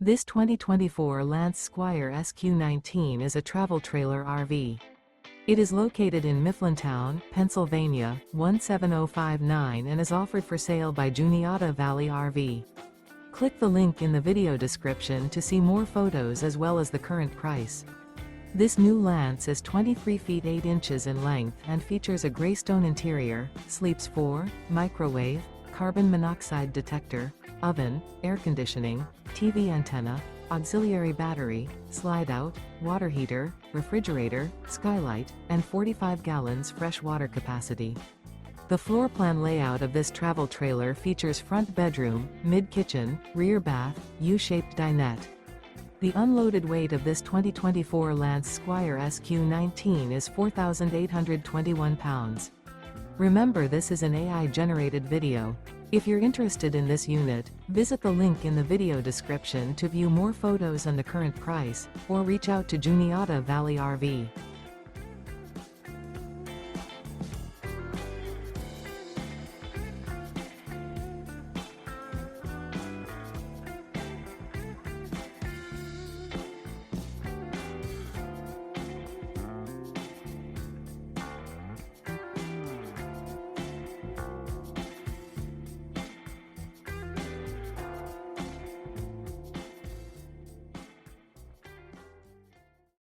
This 2024 Lance Squire SQ19 is a travel trailer RV. It is located in Mifflintown, Pennsylvania, 17059 and is offered for sale by Juniata Valley RV. Click the link in the video description to see more photos as well as the current price. This new Lance is 23 feet 8 inches in length and features a Graystone interior, sleeps 4, microwave, carbon monoxide detector, oven, air conditioning, TV antenna, auxiliary battery, slide-out, water heater, refrigerator, skylight, and 45 gallons fresh water capacity. The floor plan layout of this travel trailer features front bedroom, mid-kitchen, rear bath, U-shaped dinette. The unloaded weight of this 2024 Lance Squire SQ19 is 4,821 pounds. Remember, this is an AI-generated video. If you're interested in this unit, visit the link in the video description to view more photos and the current price, or reach out to Juniata Valley RV.